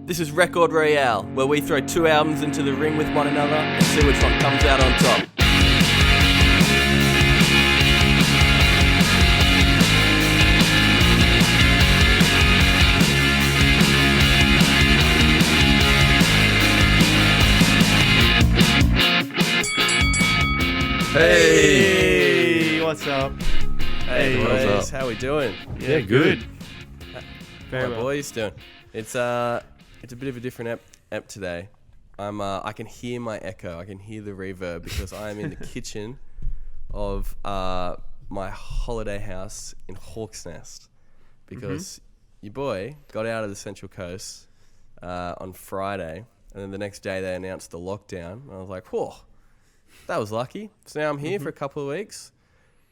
This is Record Royale, where we throw two albums into the ring with one another and see which one comes out on top. Hey, what's up? Hey, What's boys, how we doing? Yeah, good. Very well. Boys doing. It's a bit of a different ep today. I can hear my echo. I can hear the reverb because I am in the kitchen of my holiday house in Hawk's Nest because your boy got out of the Central Coast on Friday, and then the next day they announced the lockdown. And I was like, whoa, that was lucky. So now I'm here for a couple of weeks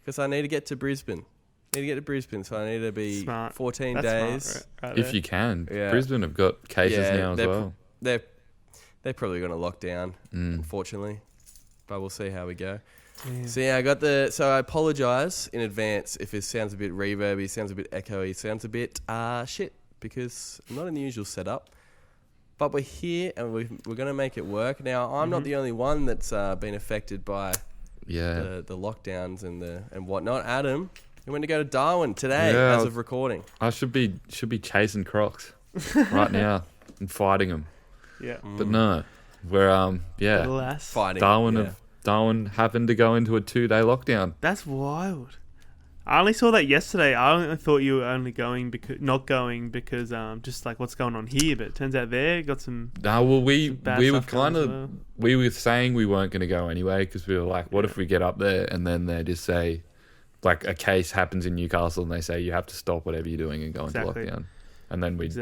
because I need to get to Brisbane. So I need to be Smart. 14 That's days. smart, right If there. you can. Yeah. Brisbane have got cases now as well. They're probably going to lock down, unfortunately. But we'll see how we go. Yeah. So yeah, so I apologise in advance if it sounds a bit reverby, sounds a bit echoey, sounds a bit shit, because I'm not in the usual setup. But we're here and we're going to make it work. Now, I'm not the only one that's been affected by the lockdowns and whatnot. Adam, you went to go to Darwin today as of recording. I should be chasing crocs right now and fighting them. Yeah. But no, we're Alas. Fighting. Darwin happened to go into a 2-day lockdown. That's wild. I only saw that yesterday. I only thought you were only not going because just like what's going on here. But it turns out there got some. No, well we bad were stuff going as well. we were saying we weren't going to go anyway because we were like, what if we get up there and then they just say, like a case happens in Newcastle and they say you have to stop whatever you're doing and go into lockdown, and then we'd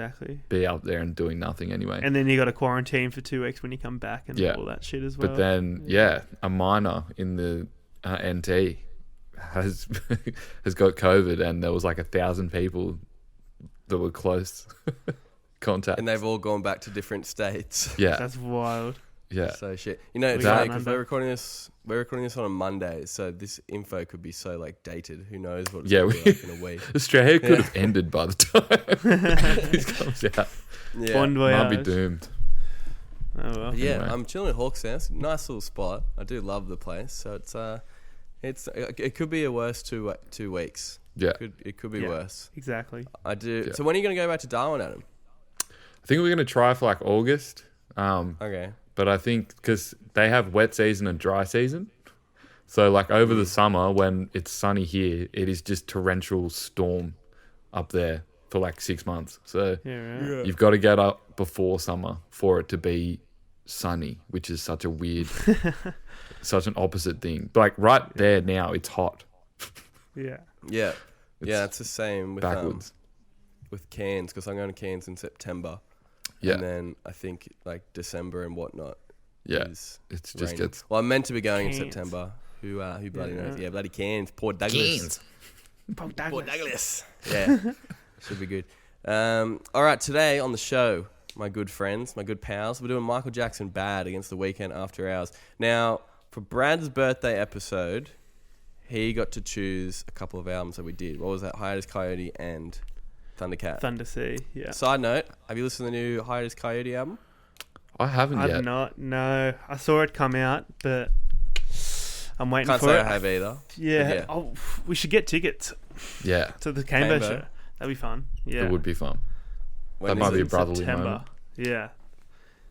be up there and doing nothing anyway. And then you got to quarantine for 2 weeks when you come back and all that shit as well. But then a minor in the NT has got COVID, and there was like 1,000 people that were close contact, And they've all gone back to different states. Yeah, That's wild. yeah. So shit. You know, it's got funny because Monday. we're recording this on a Monday, so this info could be so like dated. Who knows what it's Yeah, gonna be like in a week. Australia could have ended by the time this comes out. Yeah. Bon Might be voyage. doomed. Oh well. But yeah, Anyway. I'm chilling at Hawk's Nest. Nice little spot. I do love the place. So it could be a worse 2 weeks. Yeah, It could be Yeah. worse. Exactly. I do. Yeah. So when are you going to go back to Darwin, Adam? I think we're gonna try for like August. Okay. But I think because they have wet season and dry season, so like over the summer when it's sunny here, it is just torrential storm up there for like 6 months. So Yeah. Right. you've got to get up before summer for it to be sunny, which is such a weird, such an opposite thing. But like right there now, it's hot. Yeah. Yeah. It's the same with Backwards. with Cairns, because I'm going to Cairns in September. Yeah, And then I think like December and whatnot. yeah. Is It's just raining. gets Well, I'm meant to be going Cairns. in September. Who bloody Yeah. knows? Yeah, bloody Cairns. Port Douglas. Port Port Douglas. Yeah. Should be good. All right, today on the show, my good friends, my good pals, we're doing Michael Jackson Bad against the Weeknd After Hours. Now, for Brad's birthday episode, he got to choose a couple of albums that we did. What was that? Hiatus Coyote and Thundercat. Thunder Sea. Yeah. Side note, have you listened to the new Hiatus Coyote album? I haven't I've yet. not. No, I saw it come out, but I'm waiting Can't for say it. I have either. Yeah. Yeah. Oh, we should get tickets Yeah, to the Cambo Cambo. show. That'd be fun. Yeah. it would be fun. When That might is be it? a brotherly September. moment. Yeah.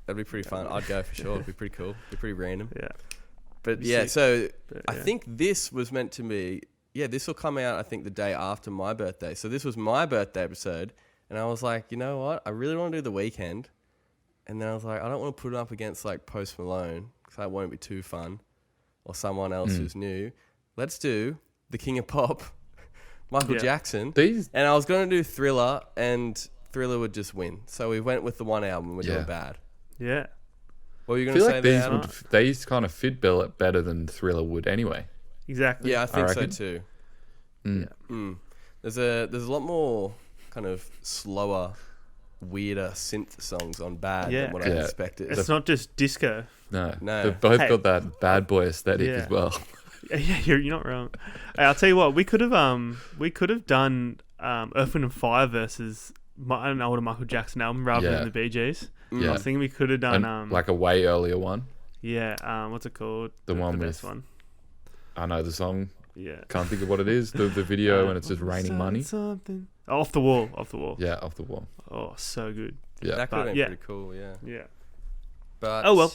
That'd be pretty fun. I'd go for sure. It'd be pretty cool. It'd be pretty random. Yeah. But Be yeah, sick. so But, I yeah. think this was meant to be, this will come out, I think, the day after my birthday. So this was my birthday episode. And I was like, you know what? I really want to do The Weeknd. And then I was like, I don't want to put it up against like Post Malone because that won't be too fun. Or someone else who's new. Let's do the King of Pop, Michael Yeah. Jackson. These And I was going to do Thriller, and Thriller would just win. So we went with the one album. We're doing Bad. Yeah. What were you I going to feel say like there, these Adam? these kind of fit better than Thriller would anyway. Exactly. Yeah, I think so reckon. too. Mm. There's a lot more kind of slower, weirder synth songs on Bad Yeah. than what I Yeah. expected. It's not just disco. No, No. they've both Hey. got that bad boy aesthetic Yeah. as well. Yeah, you're not wrong. Hey, I'll tell you what, we could have done Earth, Wind and Fire versus an older Michael Jackson album rather than the Bee Gees. Yeah. I was thinking we could have done like a way earlier one. Yeah. What's it called? The one best with. one. I know the song. Yeah. Can't think of what it is. The video and it's just raining money. Something. Off the wall. Yeah, Off the Wall. Oh, so good. Yeah. That could have been pretty cool. Yeah. Yeah. But oh well.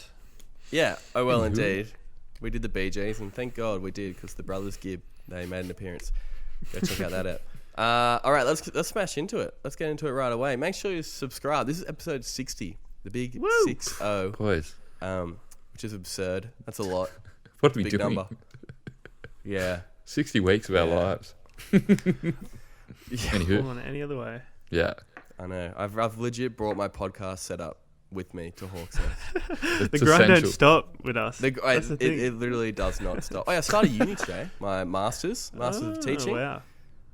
Yeah. Oh well, indeed. We did the Bee Gees, and thank God we did because the brothers Gibb, they made an appearance. Go check out that out. All right, let's smash into it. Let's get into it right away. Make sure you subscribe. This is episode 60, the big 6-0. Boys. Which is absurd. That's a lot. What are we big doing? Number. Yeah. 60 weeks of our lives. Anywho. On any other way. Yeah. I know. I've legit brought my podcast setup with me to Hawksnest. The grind don't stop with us. It literally does not stop. Oh, yeah, I started uni today. My Masters of Teaching. Wow.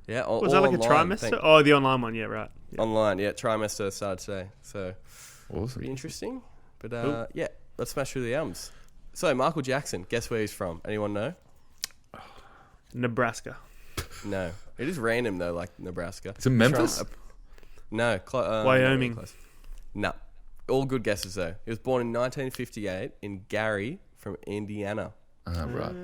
Yeah, was that like online, a trimester? Oh, the online one. Yeah, right. Yeah. Online, yeah. Trimester started today. So, awesome. Pretty interesting. But, yeah, let's smash through the albums. So, Michael Jackson, guess where he's from? Anyone know? Nebraska. No. It is random, though, like Nebraska. Is it Memphis? No. Wyoming. No. All good guesses, though. He was born in 1958 in Gary from Indiana. Right.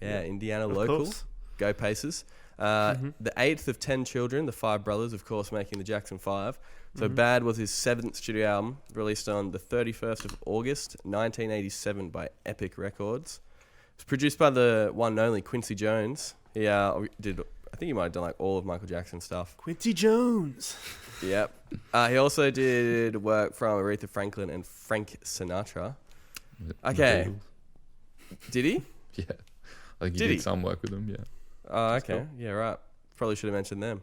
Yeah, Indiana local. Course. Go Pacers. The 8th of 10 children, the 5 brothers, of course, making the Jackson 5. So Bad was his 7th studio album, released on the 31st of August, 1987 by Epic Records. It was produced by the one and only Quincy Jones. He did, I think he might have done like all of Michael Jackson's stuff. Quincy Jones. Yep. He also did work from Aretha Franklin and Frank Sinatra. Okay. Did he? Yeah. I think he did some work with them, yeah. Oh, okay. Cool. Yeah, right. Probably should have mentioned them.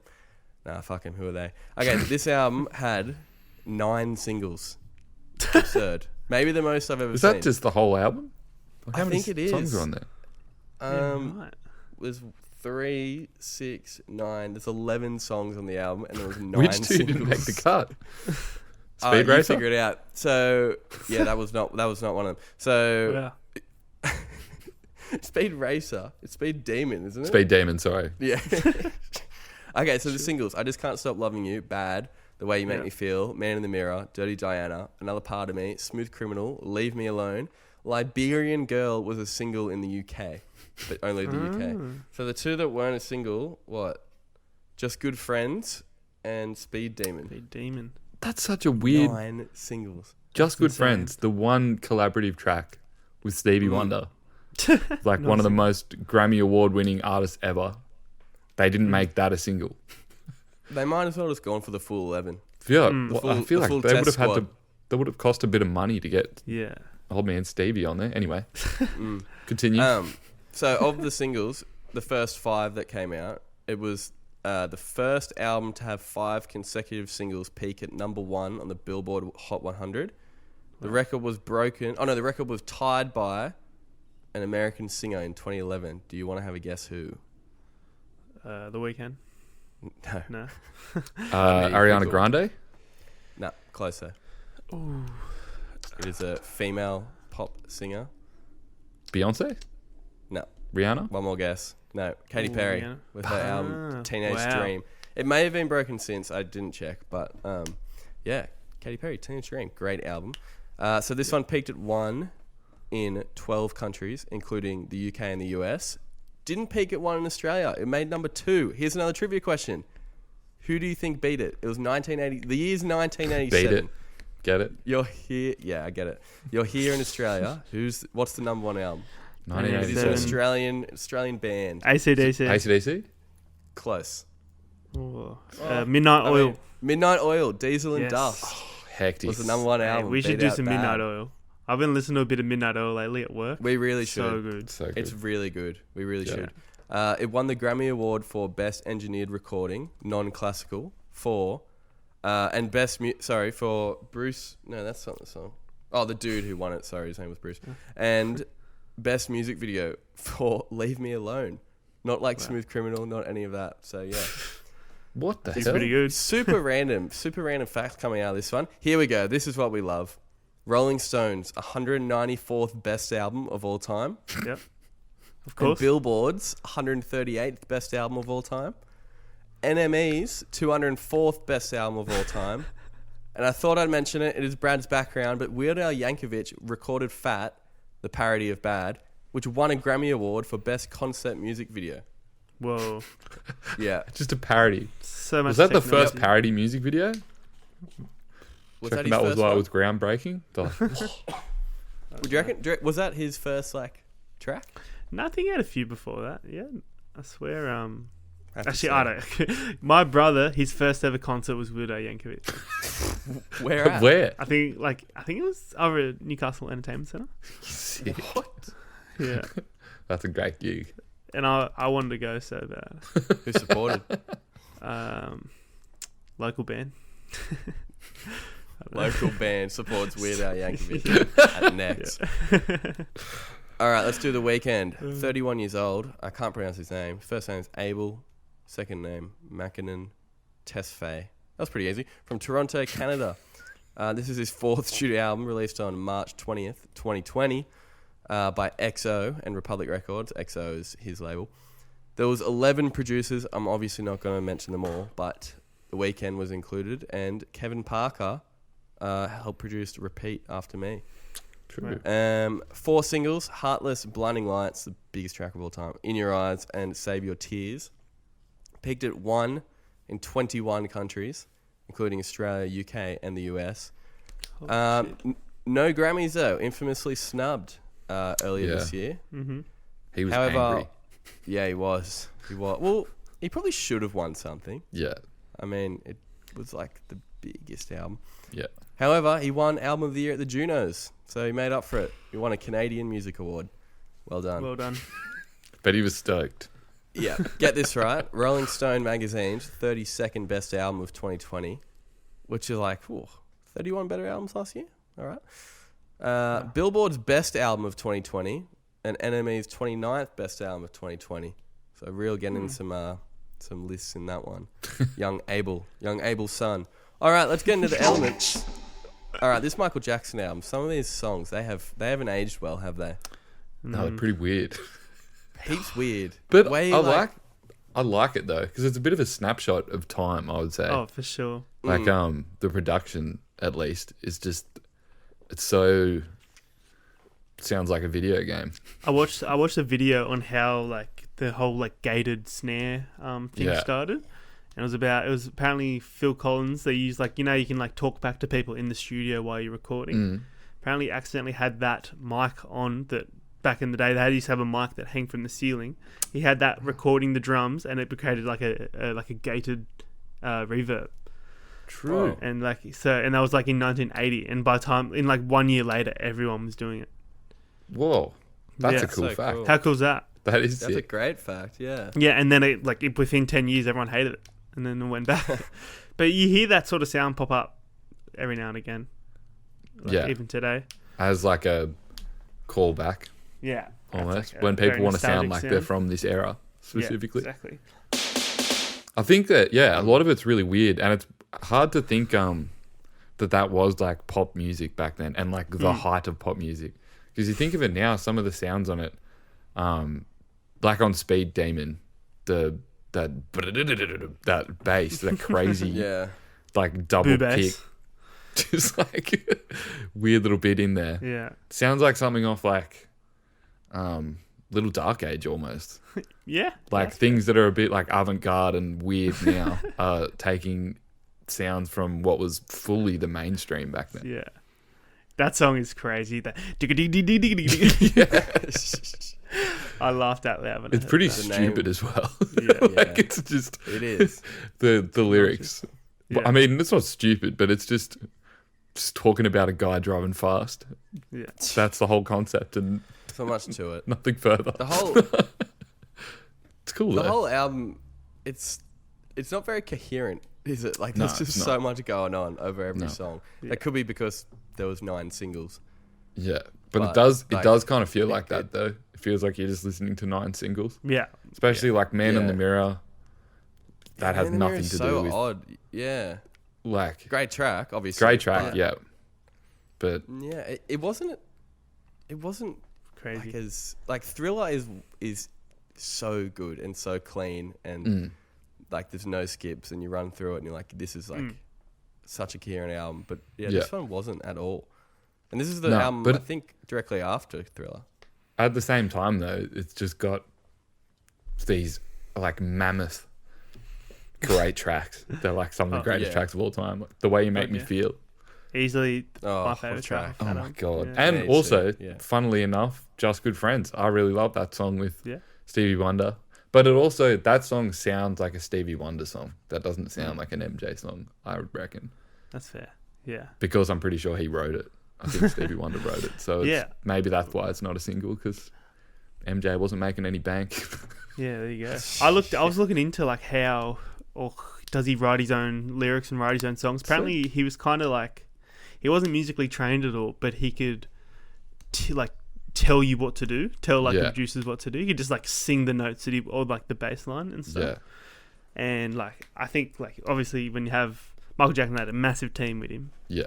Nah, fuck him. Who are they? Okay, this album had 9 singles. Absurd. Maybe the most I've ever seen. Is that just the whole album? I think it is. Songs are on there? Right. Was 3, 6, 9. There's 11 songs on the album, and there was 9 Which two singles. didn't make the cut? Speed Racer? You figure it out. So yeah, that was not one of them. So Speed Racer. It's Speed Demon, isn't it? Speed Demon, sorry. Yeah. Okay, so the singles: I Just Can't Stop Loving You, Bad, The Way You Make Me Feel, Man in the Mirror, Dirty Diana, Another Part of Me, Smooth Criminal, Leave Me Alone. Liberian Girl was a single in the UK, but only the UK. So the two that weren't a single, what? Just Good Friends and Speed Demon. Speed Demon. That's such a weird... 9 singles. Just Good Friends, the one collaborative track with Stevie Wonder. Like one of the most Grammy Award-winning artists ever. They didn't make that a single. They might as well just gone for the full 11. Yeah, I feel like they would have had to... They would have cost a bit of money to get old man Stevie on there. Anyway, continue. So of the singles, the first 5 that came out, it was the first album to have 5 consecutive singles peak at number 1 on the Billboard Hot 100. The record was broken. Oh no, the record was tied by an American singer in 2011. Do you want to have a guess who? The Weeknd. No. Ariana Grande? No, closer. Ooh. It is a female pop singer. Beyonce? No. Rihanna? One more guess. No, Katy Perry Rihanna. with her album Teenage Dream. It may have been broken since, I didn't check, but yeah, Katy Perry, Teenage Dream, great album. So this one peaked at 1 in 12 countries, including the UK and the US. Didn't peak at 1 in Australia. It made number 2. Here's another trivia question. Who do you think beat it? It was 1980. The year's 1987. Beat it. Get it? You're here. Yeah, I get it. You're here in Australia. What's the number 1 album? 1987. It is an Australian band. AC/DC. AC/DC? Close. Midnight Oil. Midnight Oil, Diesel and Dust. Hectic. Was the number 1 album. We should do some Midnight Oil. I've been listening to a bit of Midnight Oil lately at work. We really should. So good. So good. It's really good. We really should. It won the Grammy Award for Best Engineered Recording, Non-Classical, and for Bruce. No, that's not the song. Oh, the dude who won it. Sorry, his name was Bruce. And Best Music Video for Leave Me Alone. Not like Smooth Criminal, not any of that. So, yeah. What the hell? It's pretty good. Super random facts coming out of this one. Here we go. This is what we love. Rolling Stones, 194th best album of all time. Yep. Of course. And Billboard's 138th best album of all time. NME's 204th best album of all time. And I thought I'd mention it. It is Brad's background, but Weird Al Yankovic recorded Fat, the parody of Bad, which won a Grammy Award for Best Concept Music Video. Whoa. Yeah. Just a parody. So much Was that the technology. first parody music video? Was Do you reckon that his that was first why it one? was groundbreaking? Would you reckon? Was that his first track? No, I think he had a few before that. Yeah, I swear. Have to Actually, say. I don't. My brother, his first ever concert was Weird Al Yankovic. Where at? Where? I think it was over at Newcastle Entertainment Centre. Sick. What? Yeah, That's a great gig. and I wanted to go so bad. Who supported? Local band. Local band supports Weird Al Yankovic at next. All right, let's do The Weeknd. 31 years old. I can't pronounce his name. First name is Abel. Second name, Mackinnon Tesfaye. That was pretty easy. From Toronto, Canada. This is his fourth studio album, released on March 20th, 2020, by XO and Republic Records. XO is his label. There was 11 producers. I'm obviously not going to mention them all, but The Weeknd was included, and Kevin Parker helped produce Repeat After Me. True. 4 singles: Heartless, Blinding Lights, the biggest track of all time, In Your Eyes, and Save Your Tears. Peaked at 1 in 21 countries, including Australia, UK, and the US. No Grammys, though. Infamously snubbed earlier this year. Mm-hmm. He was However, angry. yeah, he was. Well, he probably should have won something. Yeah. I mean, it was like the biggest album. Yeah. However, he won Album of the Year at the Junos, so he made up for it. He won a Canadian Music Award. Well done. Well done. But he was stoked. Yeah, get this right. Rolling Stone magazine's 32nd best album of 2020, which is like, 31 better albums last year. All right. Billboard's best album of 2020 and NME's 29th best album of 2020. So real getting in some lists in that one. Young Abel's son. All right, let's get into the elements. All right, this Michael Jackson album. Some of these songs they haven't aged well, have they? No, they're pretty weird. Heaps weird. But Way, I like it though, because it's a bit of a snapshot of time, I would say. Oh, for sure. Like the production at least is just, it's so, sounds like a video game. I watched a video on how like the whole like gated snare thing started. And it was apparently Phil Collins. They used like, you can like talk back to people in the studio while you're recording. Apparently accidentally had that mic on that back in the day. They used to have a mic that hung from the ceiling. He had that recording the drums, and it created like a gated reverb. True. Wow. And like and that was like in 1980. And by the time in like 1 year later, everyone was doing it. Whoa. That's Yeah. a cool So fact. cool. How cool is that? That is That's a sick. great fact. Yeah. Yeah, and then within 10 years, everyone hated it, and then it went back. But you hear that sort of sound pop up every now and again. Yeah. Even today. As like a callback, Yeah. almost. Like a when people very want to sound nostalgic like sound. they're from this era, specifically. Yeah, exactly. I think that, a lot of it's really weird, and it's hard to think that was like pop music back then, and like the height of pop music. Because you think of it now, some of the sounds on it, like on Speed Demon, that bass, that crazy, Yeah. like double Boo kick, bass. just like weird little bit in there. Yeah. Sounds like something off like Little Dark Age almost. Yeah. Like things that are a bit like avant-garde and weird now are taking sounds from what was fully the mainstream back then. Yeah. That song is crazy. That I laughed out loud when I It's heard pretty that. stupid as well. Yeah. Like it's just It is. the lyrics. Yeah. I mean, it's not stupid, but it's just talking about a guy driving fast. Yeah. That's the whole concept and So much to it. nothing further. The whole It's cool the though. whole album, it's not very coherent, is it? Like No, there's just it's so not. much going on over every No. song. Yeah. That could be because there was 9 singles. Yeah, but But, it does like, kind of feel it- like that though. It feels like you're just listening to 9 singles, Yeah. especially like Man in Yeah. the Mirror. That has Man in the Mirror nothing is to so do with odd. Yeah. like Great track, obviously. great track, but- yeah. But Yeah, it wasn't Crazy. like as like Thriller is so good and so clean and like there's no skips, and you run through it, and you're like, this is like such a Kieran album. But this one wasn't at all. And this is the album, I think, directly after Thriller. At the same time, though, it's just got these like mammoth great tracks. They're like some of the greatest tracks of all time. Like, The Way You Make Me Feel. Easily my favourite track. Oh my God. Yeah. And also, funnily enough, Just Good Friends. I really love that song with Stevie Wonder. But it also, that song sounds like a Stevie Wonder song. That doesn't sound like an MJ song, I would reckon. That's fair. Yeah. Because I'm pretty sure he wrote it. I think Stevie Wonder wrote it. So maybe that's why it's not a single, because MJ wasn't making any bank. Yeah, there you go. I was looking into like how, or does he write his own lyrics and write his own songs? Apparently he was kind of like, he wasn't musically trained at all, but he could tell you what to do, tell the producers what to do. He could just like sing the notes that or like the bass line and stuff. Yeah. And like, I think like obviously when you have Michael Jackson had a massive team with him. Yeah.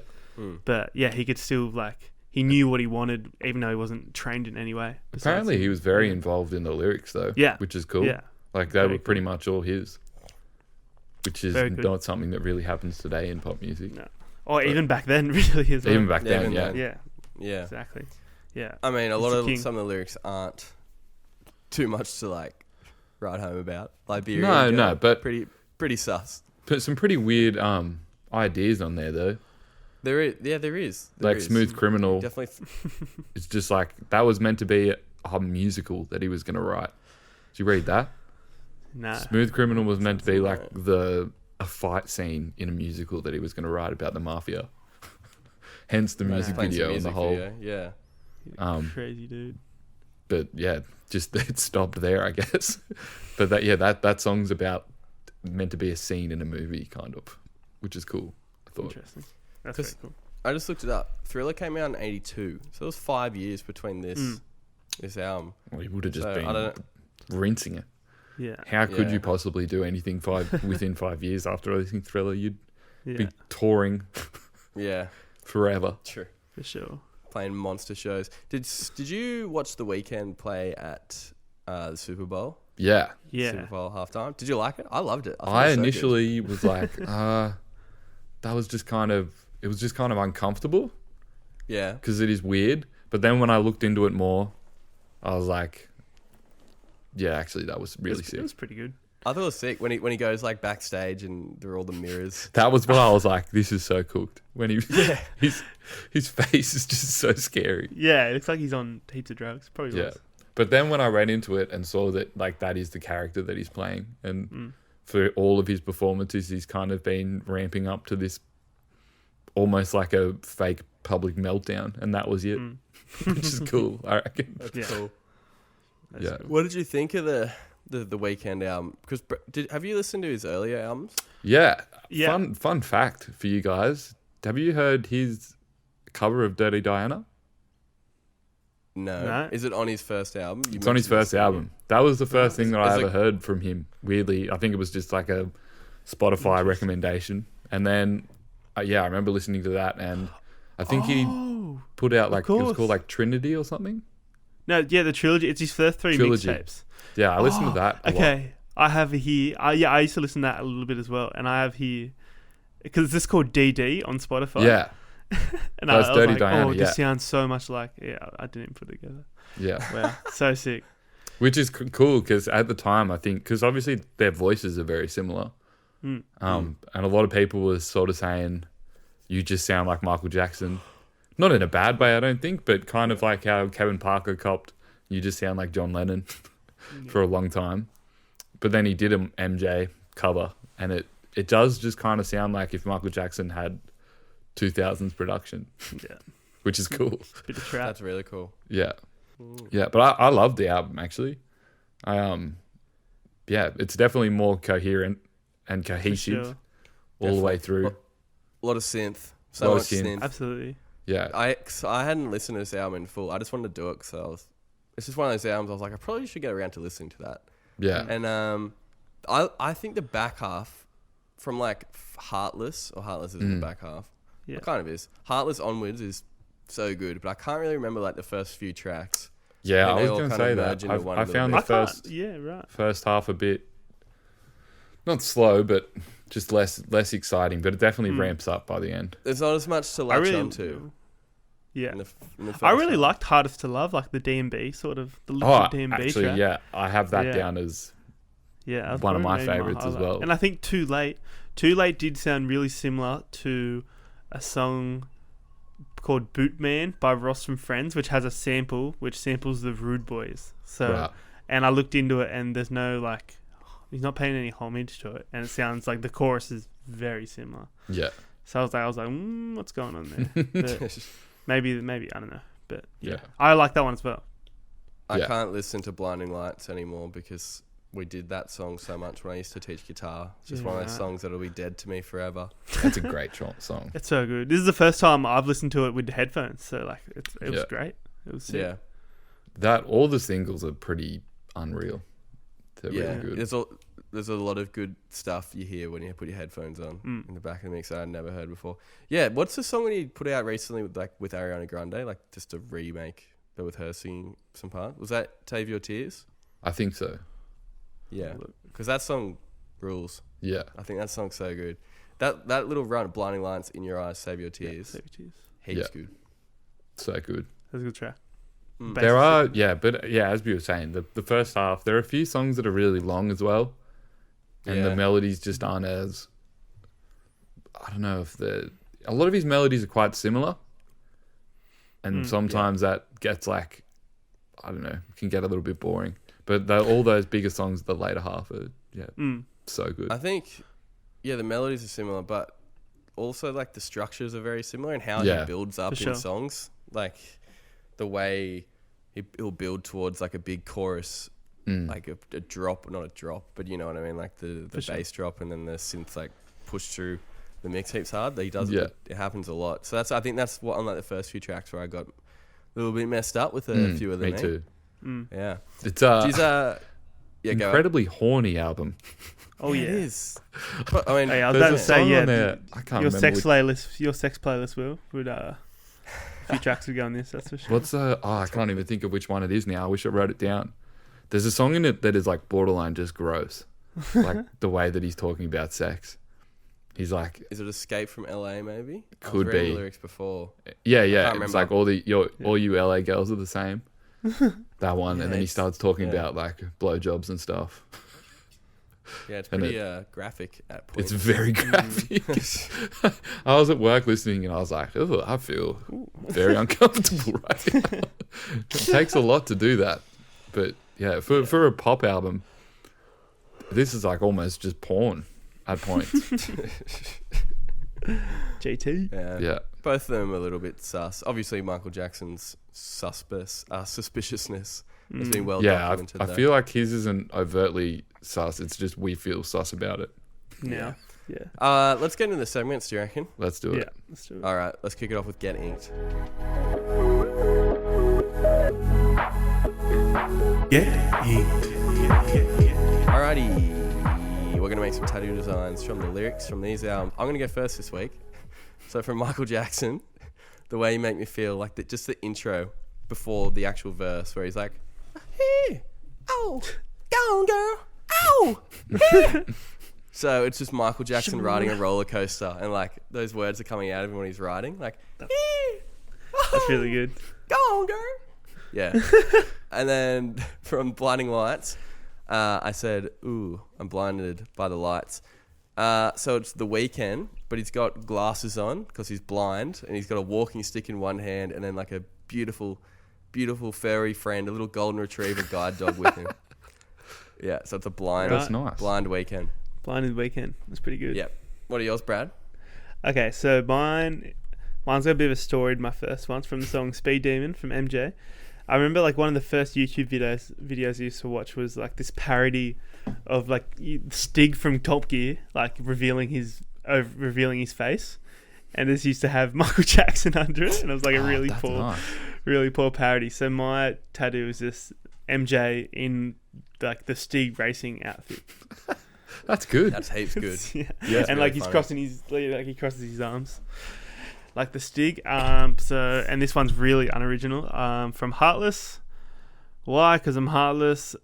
But yeah, he could still like, he knew what he wanted, even though he wasn't trained in any way. Apparently he was very involved in the lyrics though. Yeah. Which is cool. Yeah. Like they were pretty much all his. Which is not something that really happens today in pop music. No. Or even back then, really, as well. Even back then, yeah. Yeah. Exactly. Yeah. I mean, some of the lyrics aren't too much to like write home about. Liberia. No, but pretty sus. Put some pretty weird ideas on there though. There is. Like Smooth Criminal. Definitely. It's just like, that was meant to be a musical that he was going to write. Did you read that? No. Smooth Criminal was meant to be like a fight scene in a musical that he was going to write about the mafia. Hence the music video and the whole. Yeah. Crazy dude. But yeah, just it stopped there, I guess. But that song's meant to be a scene in a movie, kind of, which is cool. I thought. Interesting. That's very cool. I just looked it up. Thriller came out in 1982, so it was 5 years between this album. Well, he would have just been rinsing it. Yeah. How could you possibly do anything within 5 years after releasing Thriller? You'd be touring. Forever. True. For sure. Playing monster shows. Did you watch The Weeknd play at the Super Bowl? Yeah. Super Bowl halftime. Did you like it? I loved it. I initially was like, that was just kind of uncomfortable. Yeah. Because it is weird. But then when I looked into it more, I was like, yeah, actually, that was really sick. It was pretty good. I thought it was sick when he goes like backstage and there are all the mirrors. That was when I was like, this is so cooked. When his face is just so scary. Yeah, it looks like he's on heaps of drugs. Probably was. But then when I read into it and saw that like that is the character that he's playing, and for all of his performances, he's kind of been ramping up to this almost like a fake public meltdown, and that was it, which is cool. I reckon. That's cool. That's cool. What did you think of the Weeknd album? Because have you listened to his earlier albums? Yeah. Fun fact for you guys: have you heard his cover of Dirty Diana? No. Is it on his first album? It's on his first album. That was the first thing that I ever heard from him. Weirdly, I think it was just like a Spotify recommendation, and then I remember listening to that, and I think he put out like, it was called like Trinity or something. No, the trilogy. It's his first three mixtapes. Yeah, I listened to that a lot. I have here. I used to listen to that a little bit as well, and I have here because it's just called DD on Spotify. Yeah. And I was Dirty like, Diana, this sounds so much like. Yeah, I didn't put it together. Yeah. Wow, so sick. Which is cool because at the time, I think, because obviously their voices are very similar. And a lot of people were sort of saying, you just sound like Michael Jackson. Not in a bad way, I don't think, but kind of like how Kevin Parker copped, you just sound like John Lennon for a long time. But then he did an MJ cover, and it does just kind of sound like if Michael Jackson had 2000s production. Yeah. Which is cool. Bit of trap. That's really cool. Yeah. Yeah, but I love the album, actually. It's definitely more coherent and cohesive all the way through. A lot of synth. So much synth. Absolutely. Yeah. I hadn't listened to this album in full. I just wanted to do it because it's just one of those albums I was like, I probably should get around to listening to that. Yeah. And I think the back half from like Heartless is the back half. Yeah. It kind of is. Heartless onwards is so good, but I can't really remember like the first few tracks. Yeah, I was going to say that. I found the first half a bit not slow, but just less exciting. But it definitely ramps up by the end. There's not as much to latch onto. Yeah, in the I really liked "Hardest to Love," like the D&B sort of the legit D&B actually, track. yeah, I have that down as one of my favorites as well. And I think "Too Late" did sound really similar to a song called "Bootman" by Ross from Friends, which has a sample which samples the Rude Boys. So, and I looked into it, and there's no like, he's not paying any homage to it, and it sounds like the chorus is very similar. Yeah. So I was like, what's going on there? But maybe I don't know, but yeah, I like that one as well. I can't listen to Blinding Lights anymore because we did that song so much when I used to teach guitar. It's just one of those songs that'll be dead to me forever. That's a great song. It's so good. This is the first time I've listened to it with the headphones, so like it was great. It was sick. That all the singles are pretty unreal. They're really good. There's a lot of good stuff you hear when you put your headphones on in the back of the mix that I'd never heard before. Yeah, what's the song that he put out recently with Ariana Grande? Like just a remake, but with her singing some part. Was that Save Your Tears? I think so. Yeah, because that song rules. Yeah, I think that song's so good. That little run, Blinding Lights, In Your Eyes, Save Your Tears. Save Your Tears. Heaps good. So good. That's a good track. There are, as we were saying, the first half, there are a few songs that are really long as well. And the melodies just aren't as, I don't know if a lot of his melodies are quite similar. And sometimes that gets like, I don't know, can get a little bit boring. But all those bigger songs, the later half are, so good. I think, the melodies are similar, but also like the structures are very similar and how he builds up in songs. Like the way he'll build towards like a big chorus, like a drop, not a drop, but you know what I mean? Like the bass drop and then the synth like push through the mix heaps hard. He does it happens a lot. So I think that's what on like the first few tracks where I got a little bit messed up with a few of them. Me too. Yeah. It's incredibly horny album. Oh yeah, it is. But, I mean, I was about to say I can't your remember sex playlist would a few tracks would go on this. That's for sure. What's I can't even think of which one it is now. I wish I wrote it down. There's a song in it that is like borderline just gross, like the way that he's talking about sex. He's like, is it Escape from LA? Maybe could be the lyrics before. Yeah. It's like all you LA girls are the same. That one, and then he starts talking about like blowjobs and stuff. Yeah, it's pretty graphic at points. It's very graphic. I was at work listening and I was like, oh, I feel very uncomfortable right now. It takes a lot to do that. But yeah, for a pop album, this is like almost just porn at points. JT? Yeah. Both of them are a little bit sus. Obviously, Michael Jackson's suspiciousness has been well documented. I feel like his isn't overtly sus. It's just we feel sus about it. Yeah. Let's get into the segments, do you reckon? Let's do it. Yeah, let's do it. All right, let's kick it off with Get Inked. Get Inked. Alrighty. We're going to make some tattoo designs from the lyrics from these albums. I'm going to go first this week. So from Michael Jackson, The Way You Make Me Feel, like just the intro before the actual verse where he's like, hey, oh, go on, girl, oh, hey. So it's just Michael Jackson riding a roller coaster and like those words are coming out of him when he's riding. Like, hey, oh, that's really good. Go on, girl. Yeah. And then from Blinding Lights, I said, ooh, I'm blinded by the lights. So it's The Weeknd, but he's got glasses on because he's blind, and he's got a walking stick in one hand and then like a beautiful, beautiful furry friend, a little golden retriever guide dog with him. Yeah, so it's a blind, That's nice. Blind Weeknd. Blinded Weeknd. That's pretty good. Yep. What are yours, Brad? Okay, so mine's got a bit of a story. My first one's from the song Speed Demon from MJ. I remember like one of the first YouTube videos I used to watch was like this parody of like Stig from Top Gear, like revealing his face, and this used to have Michael Jackson under it, and it was like a really poor parody. So my tattoo is this MJ in like the Stig racing outfit. That's good. That's heaps good. Yeah. And like he's crossing he crosses his arms. Like the Stig. And this one's really unoriginal. From Heartless. Why? Because I'm heartless.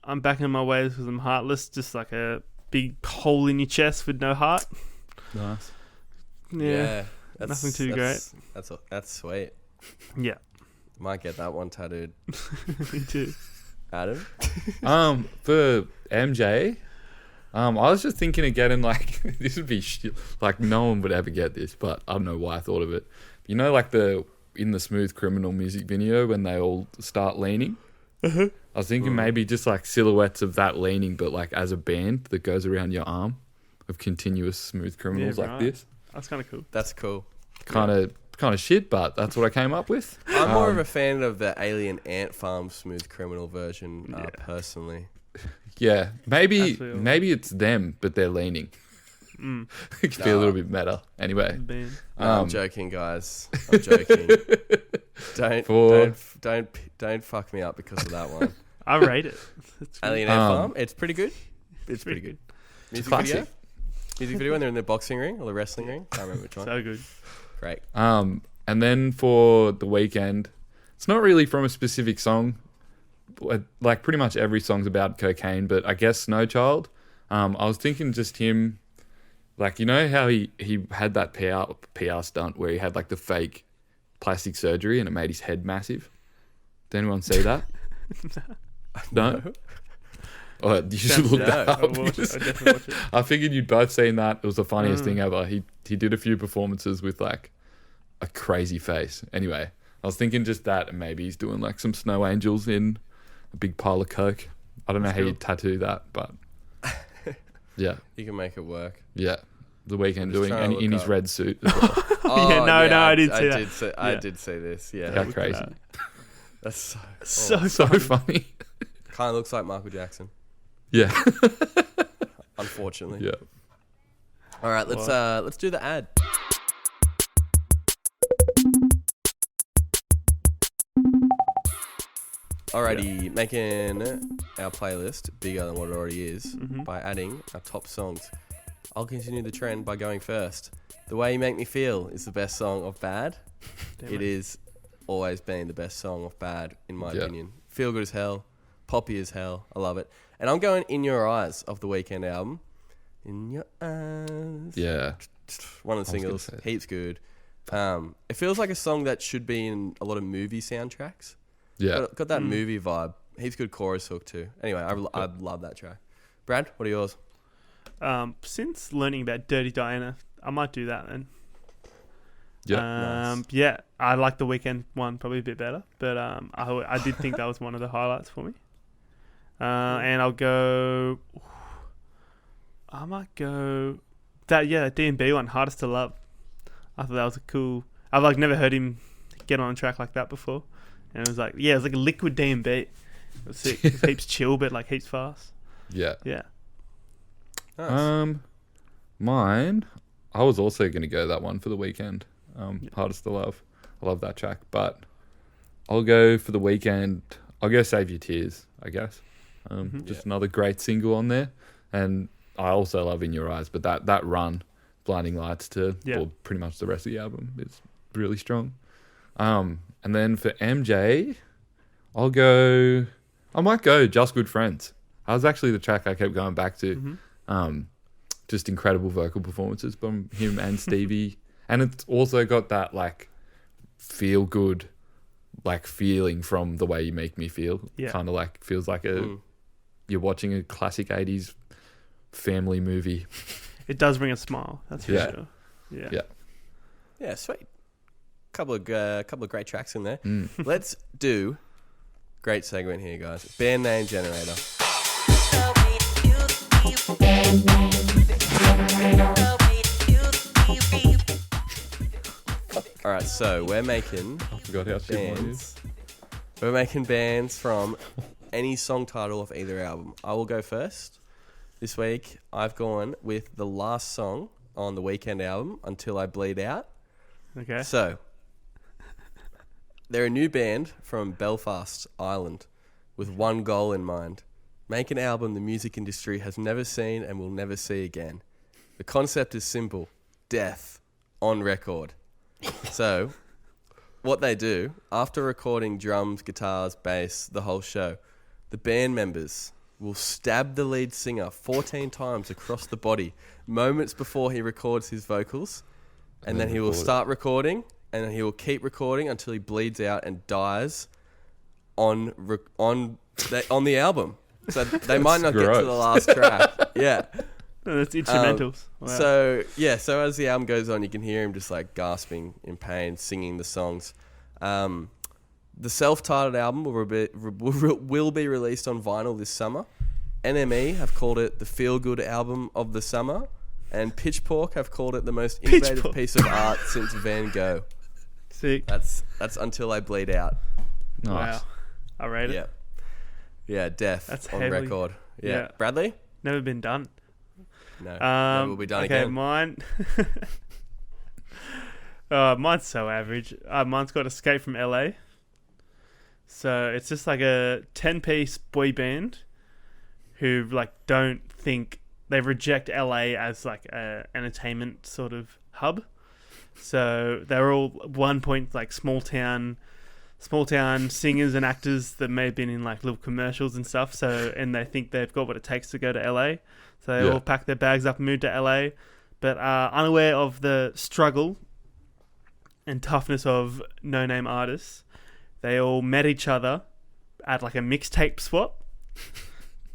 I'm back in my ways because I'm heartless. Just like a big hole in your chest with no heart. Nice. Yeah. Nothing too great. That's sweet. Yeah. Might get that one tattooed. Me too. Adam? For MJ, I was just thinking of getting like this would be like no one would ever get this, but I don't know why I thought of it. You know, like in the Smooth Criminal music video when they all start leaning. I was thinking maybe just like silhouettes of that leaning, but like as a band that goes around your arm of continuous Smooth Criminals like this. That's kind of cool. That's cool. Kind of shit, but that's what I came up with. I'm more of a fan of the Alien Ant Farm Smooth Criminal version, personally. Yeah, maybe it's them, but they're leaning. It could be a little bit meta. Anyway, I'm joking, guys. I'm joking. Don't fuck me up because of that one. I rate it. Alien Ant Farm. It's pretty good. It's pretty good. Music video when they're in the boxing ring or the wrestling ring. Can't remember which one. So good. Great. And then for the Weeknd, it's not really from a specific song. Like pretty much every song's about cocaine, but I guess Snow Child. I was thinking just him, like, you know how he had that PR stunt where he had like the fake plastic surgery and it made his head massive. Did anyone see that? No? Oh, you should look that up. I'll definitely watch it. I figured you'd both seen that. It was the funniest thing ever. He did a few performances with like a crazy face. Anyway, I was thinking just that, and maybe he's doing like some snow angels in a big pile of coke. I don't know how you'd tattoo that, but yeah, you can make it work. Yeah, the Weeknd doing in his red suit as well. I did see that. I did see this. Yeah, how crazy. That's so funny. Kind of looks like Michael Jackson. Yeah. Unfortunately. Yeah. All right, let's do the ad. Alrighty, making our playlist bigger than what it already is by adding our top songs. I'll continue the trend by going first. The Way You Make Me Feel is the best song of Bad. It is always been the best song of Bad, in my opinion. Feel good as hell. Poppy as hell. I love it. And I'm going In Your Eyes of the Weeknd album. In Your Eyes. Yeah. One of the singles. Heaps good. It feels like a song that should be in a lot of movie soundtracks. Yeah. Got that movie vibe. Heaps good chorus hook too. Anyway, I love that track. Brad, what are yours? Since learning about Dirty Diana, I might do that then. Yeah. Nice. Yeah, I like the Weeknd one probably a bit better, but I did think that was one of the highlights for me. And I might go that D&B one, Hardest to Love. I thought that was a cool. I've like never heard him get on a track like that before, and it was like a liquid D&B. It was sick. It was heaps chill, but like heaps fast. Yeah. Yeah. Nice. Mine. I was also going to go that one for the Weeknd. Hardest to Love. I love that track, but I'll go for the Weeknd. I'll go Save Your Tears, I guess. Just another great single on there, and I also love In Your Eyes. But that run, Blinding Lights to pretty much the rest of the album is really strong. And then for MJ, I might go Just Good Friends. That was actually the track I kept going back to. Just incredible vocal performances from him and Stevie. And it's also got that like feel good like feeling from The Way You Make Me Feel. Kind of like feels like you're watching a classic 80s family movie. It does bring a smile, that's for sure. Yeah, sweet. Couple of great tracks in there. Let's do great segment here, guys. Band name generator. All right, so we're making bands. We're making bands from any song title of either album. I will go first. This week, I've gone with the last song on the Weeknd album, Until I Bleed Out. Okay. So, they're a new band from Belfast, Ireland, with one goal in mind. Make an album the music industry has never seen and will never see again. The concept is simple. Death on record. So, what they do, after recording drums, guitars, bass, the whole show, the band members will stab the lead singer 14 times across the body moments before he records his vocals, and then he will start recording, and then he will keep recording until he bleeds out and dies on the album. So they might not get to the last track. Yeah. That's instrumentals. Wow. So as the album goes on, you can hear him just like gasping in pain, singing the songs. The self-titled album will be released on vinyl this summer. NME have called it the feel-good album of the summer, and Pitchfork have called it the most innovative piece of art since Van Gogh. Sick. That's Until I Bleed Out. Nice. Wow. I rate it. Yeah, death That's on heavily, record. Yeah. yeah. Bradley? Never been done. No. Never will be done again. Okay, mine. Mine's so average. Mine's got Escape from LA. So it's just like a 10-piece boy band who like don't think they reject LA as like a entertainment sort of hub. So they're all at one point like small town singers and actors that may have been in like little commercials and stuff. So and they think they've got what it takes to go to LA. So they all pack their bags up and move to LA, but unaware of the struggle and toughness of no-name artists. They all met each other at like a mixtape swap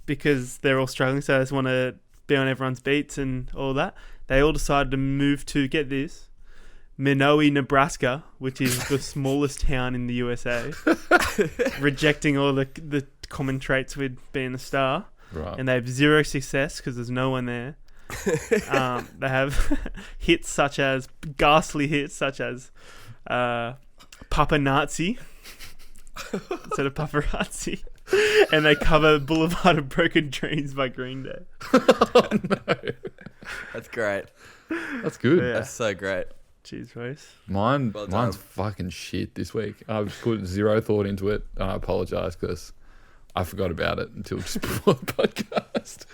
because they're all struggling, so they just want to be on everyone's beats and all that. They all decided to move to, get this, Minoe, Nebraska, which is the smallest town in the USA, rejecting all the common traits with being a star. Right. And they have zero success because there's no one there. They have ghastly hits such as Papa Nazi instead of paparazzi, and they cover Boulevard of Broken Dreams by Green Day. Oh, no. That's great. That's good. Yeah. That's so great. Cheers, Royce. Mine's fucking shit this week. I've put zero thought into it, and I apologise because I forgot about it until just before the podcast.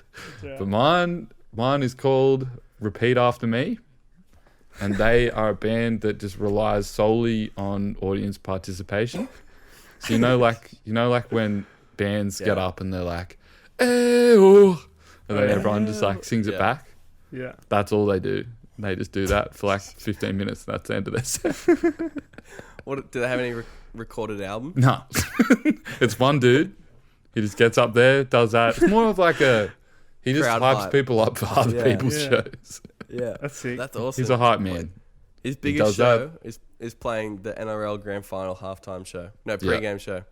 Yeah. But mine is called Repeat After Me, and they are a band that just relies solely on audience participation. So you know like when bands get up and they're like, "Ew," and then everyone just like sings it back. Yeah, that's all they do. They just do that for like 15 minutes. That's the end of their set. Do they have any recorded album? No, it's one dude. He just gets up there, does that. It's more of like he just hypes people up for other people's shows. Yeah, that's sick. That's awesome. He's a hype man. His biggest show is playing the NRL Grand Final halftime show. No, pre-game show.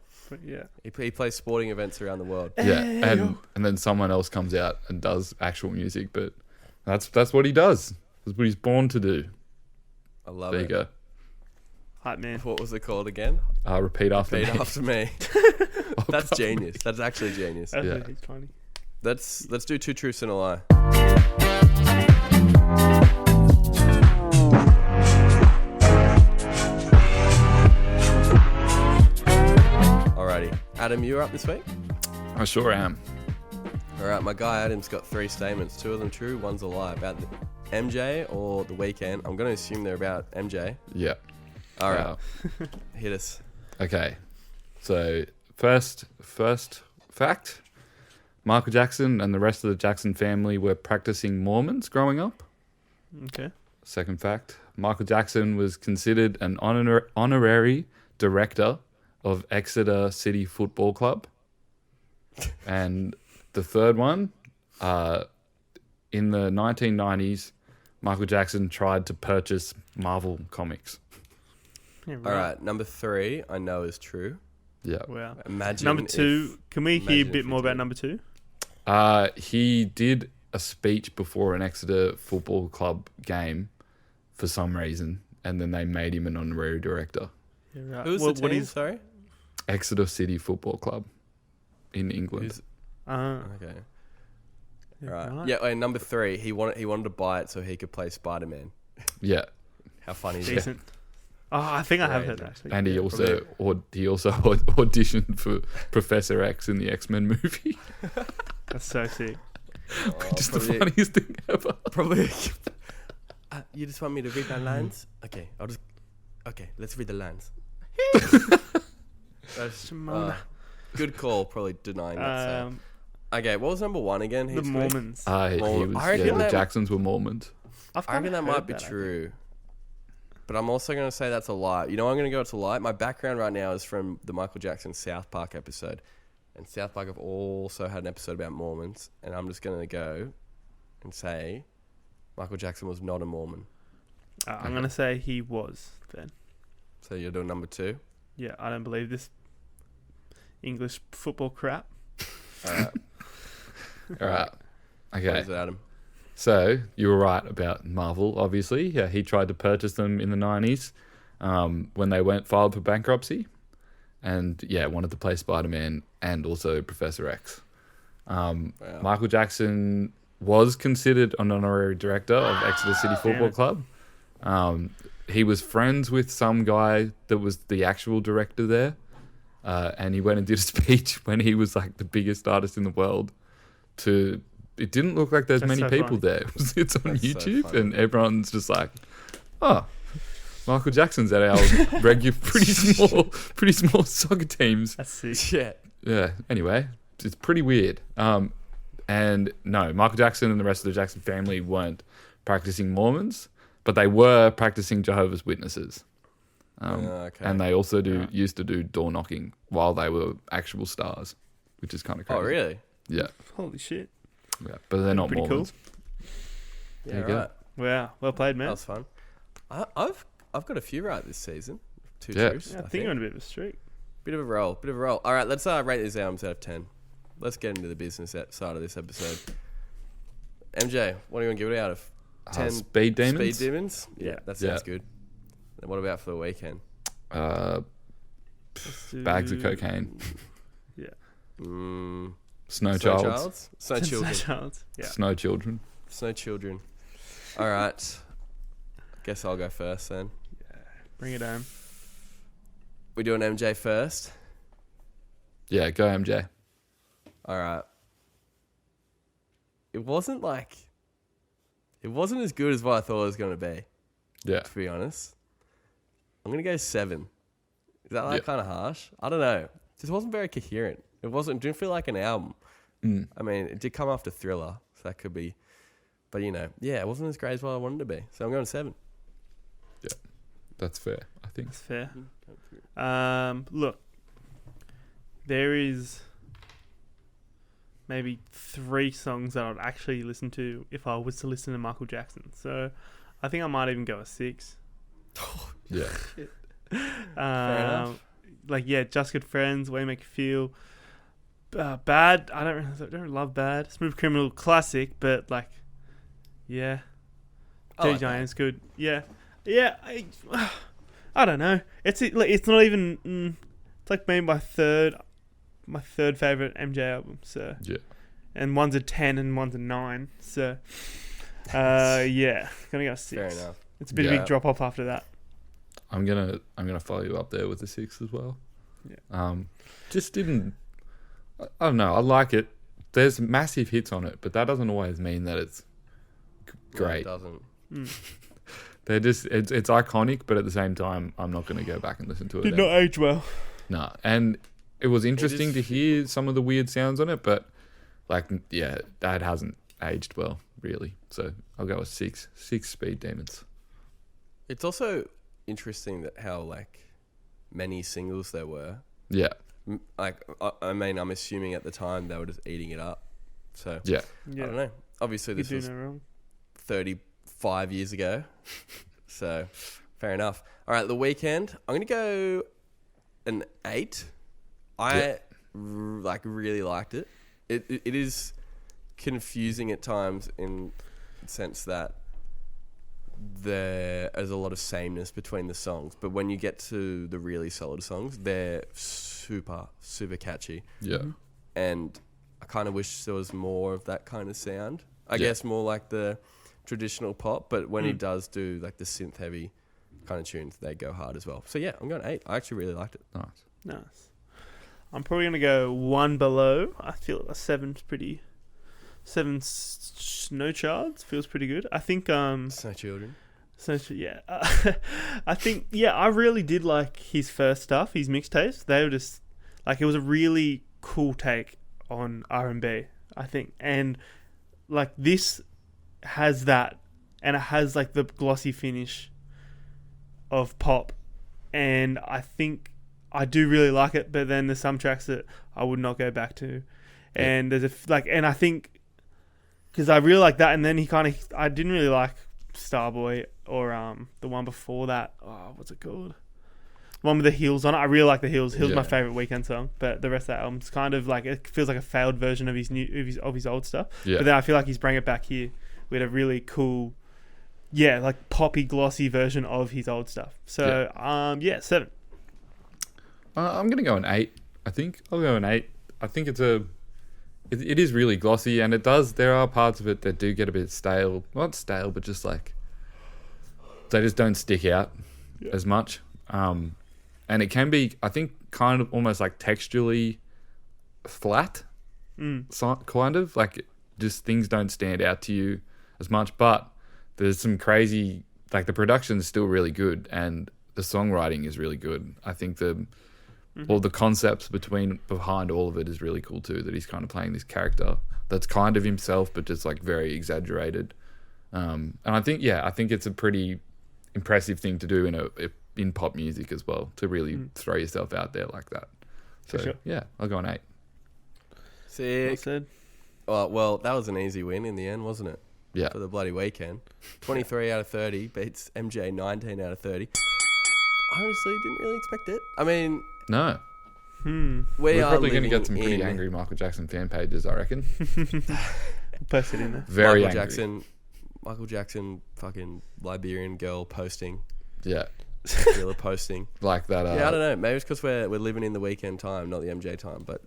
Yeah, he plays sporting events around the world. Yeah, and then someone else comes out and does actual music, but that's what he does. That's what he's born to do. I love it. There you go. Hype man. What was it called again? Repeat After Me. Repeat After Me. That's genius. That's actually genius. That's really funny. Let's do 2 truths and a lie. Alrighty. Adam, you're up this week? I sure am. Alright, my guy Adam's got 3 statements. 2 of them true, 1's a lie. About the MJ or the Weeknd. I'm going to assume they're about MJ. Yeah. Alright. Hit us. Okay. So, first fact. Michael Jackson and the rest of the Jackson family were practicing Mormons growing up. Okay. Second fact. Michael Jackson was considered an honorary director of Exeter City Football Club. And the third one, in the 1990s, Michael Jackson tried to purchase Marvel Comics. Yeah, All right, number 3, I know is true. Yeah. Wow. Imagine number 2. Can we hear a bit more about number 2? He did a speech before an Exeter Football Club game for some reason, and then they made him an honorary director. Yeah, right. Who's the team? Sorry? Exeter City Football Club in England. Okay. Right. Yeah, and number 3, he wanted to buy it so he could play Spider-Man. Yeah. How funny is Decent. That? Oh, I think I have heard that actually. And he also auditioned for Professor X in the X-Men movie. That's so sick. Just the funniest thing ever. Probably. You just want me to read my lines? Okay, let's read the lines. Shamone. Good call, probably denying that. Okay, what was number one again? The Mormons. The Jacksons were Mormons. I reckon that might be true. But I'm also going to say that's a lie. You know I'm going to go, it's a lie? My background right now is from the Michael Jackson South Park episode. And South Park have also had an episode about Mormons. And I'm just going to go and say Michael Jackson was not a Mormon. I'm going to say he was then. So you're doing number 2? Yeah, I don't believe this English football crap. All right. All right. Okay. What is it, Adam? So you were right about Marvel, obviously. Yeah, he tried to purchase them in the 90s when they filed for bankruptcy. And yeah, wanted to play Spider-Man and also Professor X. Wow. Michael Jackson was considered an honorary director of Exeter City Football Club. He was friends with some guy that was the actual director there. And he went and did a speech when he was like the biggest artist in the world. It didn't look like there's many people there. It's on YouTube, and everyone's just like, "Oh, Michael Jackson's at our regular, pretty small soccer teams." That's sick. Yeah. Anyway, it's pretty weird. And no, Michael Jackson and the rest of the Jackson family weren't practicing Mormons, but they were practicing Jehovah's Witnesses. Okay. And they also used to do door knocking while they were actual stars, which is kind of crazy. Oh, really? Yeah. Holy shit. Yeah, but they're not pretty Mormons. Cool. Yeah, right. Wow, well played, man. That was fun. I've got a few right this season. Two Yeah. truths. I think you're on a bit of a streak. Bit of a roll. All right, let's rate these albums out of 10. Let's get into the business side of this episode. MJ, what do you want to give it out of 10? Speed Demons? Speed Demons? Yeah, that sounds good. And what about for the weekend? Bags of cocaine. Yeah. Snow Children. Yeah. Snow Children. Snow Children. All right. Guess I'll go first then. Yeah. Bring it home. We doing MJ first? Yeah, go MJ. All right. It wasn't as good as what I thought it was going to be. Yeah. To be honest. I'm going to go 7. Is that kind of harsh? I don't know. It just wasn't very coherent. It didn't feel like an album. I mean, it did come after Thriller, so that could be. But, it wasn't as great as what I wanted to be. So I'm going 7. Yeah, that's fair, I think. That's fair. Look, there is maybe 3 songs that I'd actually listen to if I was to listen to Michael Jackson. So I think I might even go a 6. Yeah. Fair enough. Just Good Friends, Way You Make You Feel. Bad, I don't love Bad. Smooth Criminal, classic, but Jay Giant's good. Yeah. I don't know. It's not even. It's like maybe my third favorite MJ album. So yeah, and one's a 10 and one's a 9. So gonna go 6. Fair enough. It's a bit of a big drop off after that. I'm gonna follow you up there with a 6 as well. Yeah. Just didn't. I don't know. I like it. There's massive hits on it, but that doesn't always mean that it's great. No, it doesn't. They're just it's iconic, but at the same time, I'm not going to go back and listen to it. Did not age well. No, and it was interesting to hear some of the weird sounds on it, but that hasn't aged well, really. So I'll go with 6. 6 Speed Demons. It's also interesting that how many singles there were. Yeah. I mean, I'm assuming at the time they were just eating it up. So yeah. I don't know. Obviously, this was 35 years ago. So fair enough. All right, The Weeknd. I'm gonna go an 8. I really liked it. It is confusing at times in the sense that there is a lot of sameness between the songs, but when you get to the really solid songs, they're super catchy. Yeah. And I kind of wish there was more of that kind of sound. I guess more like the traditional pop, but when he does do the synth heavy kind of tunes, they go hard as well. So yeah, I'm going 8. I actually really liked it. Nice. I'm probably going to go 1 below. I feel a 7's pretty. 7 Snow Childs feels pretty good. I think Snow Children. Yeah. I think I really did like his first stuff, his mixtapes. They were just it was a really cool take on R&B. I think. And like this has that, and it has like the glossy finish of pop, and I think I do really like it. But then there's some tracks that I would not go back to, and there's and I think because I really like that, and then I didn't really like Starboy or the one before that. Oh, what's it called? One with the heels on it. I really like the heels. Heels my favorite Weeknd song, but the rest of that album's kind of like, it feels like a failed version of his old stuff. Yeah. But then I feel like he's bringing it back here with a really cool, like poppy, glossy version of his old stuff. So 7. I'm gonna go an 8. I think I'll go an 8. I think it is really glossy, and there are parts of it that do get a bit stale. Not stale, but just like they just don't stick out as much. And it can be, I think, kind of almost like texturally flat, kind of like just things don't stand out to you as much. But there's some crazy, like the production's still really good, and the songwriting is really good. I think all the concepts behind all of it is really cool too. That he's kind of playing this character that's kind of himself, but just like very exaggerated. And I think it's a pretty impressive thing to do in pop music as well, to really throw yourself out there like that. So sure. I'll go on 8. Sick. Well said. Well, that was an easy win in the end, wasn't it? Yeah. For the bloody Weeknd. 23 out of 30 beats MJ 19 out of 30. I honestly didn't really expect it. I mean, no. We're probably going to get some pretty angry Michael Jackson fan pages, I reckon. Post it in there. Very angry. Michael Jackson, fucking Liberian girl posting. Yeah. Thriller posting like that. I don't know. Maybe it's because we're living in the Weeknd time, not the MJ time. But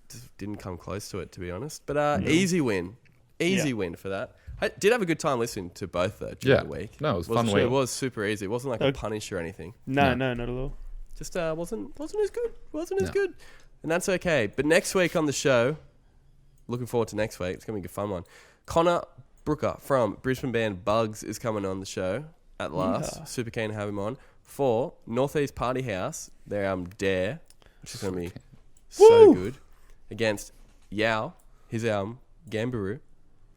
just didn't come close to it, to be honest. But easy win for that. I did have a good time listening to both though during the week. No, it was fun. It was super easy. It wasn't like a punish or anything. No, not at all. Just wasn't as good. Wasn't as good, and that's okay. But next week on the show, looking forward to next week. It's gonna be a fun one. Connor Brooker from Brisbane band Bugs is coming on the show. At last, super keen to have him on for Northeast Party House. Their Dare, which is going to be so good, against Yao, his album Gambaroo.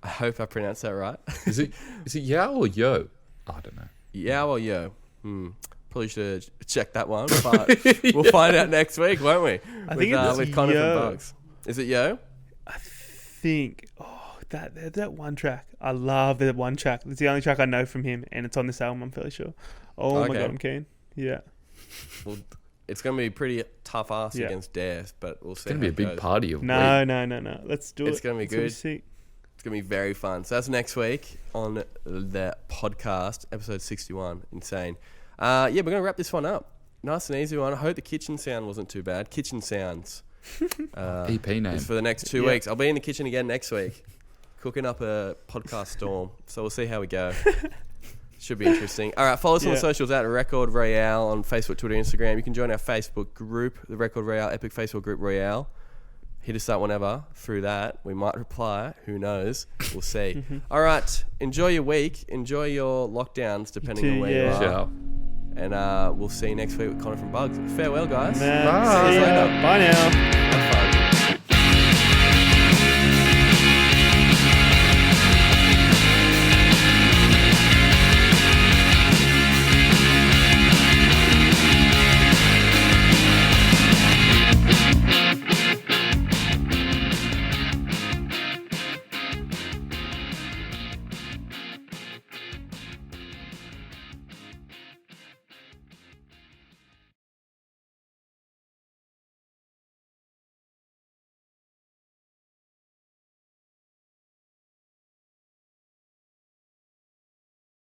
I hope I pronounced that right. Is it Yao or Yo? I don't know. Yao or Yo? Probably should have checked that one, but we'll find out next week, won't we? I think it's with Connor Yo. from Bugs. Is it Yo? I think. That one track. I love that one track. It's the only track I know from him, and it's on this album, I'm fairly sure. Oh my God, I'm keen. Yeah. Well, it's going to be pretty tough ass against Dare, but we'll see. It's going to be a big party of No. Let's do it. It's going to be good. It's going to be very fun. So that's next week on the podcast, episode 61. Insane. We're going to wrap this one up. Nice and easy one. I hope the kitchen sound wasn't too bad. Kitchen Sounds. EP name. For the next 2 weeks. I'll be in the kitchen again next week. Cooking up a podcast storm. So we'll see how we go. Should be interesting. All right, follow us on the socials at Record Royale on Facebook, Twitter, Instagram. You can join our Facebook group, the Record Royale Epic Facebook group Royale. Hit us up whenever through that. We might reply. Who knows? We'll see. All right, enjoy your week. Enjoy your lockdowns, depending on where you are. Sure. And we'll see you next week with Connor from Bugs. Farewell, guys. Bye. See you later. Bye now. Have fun.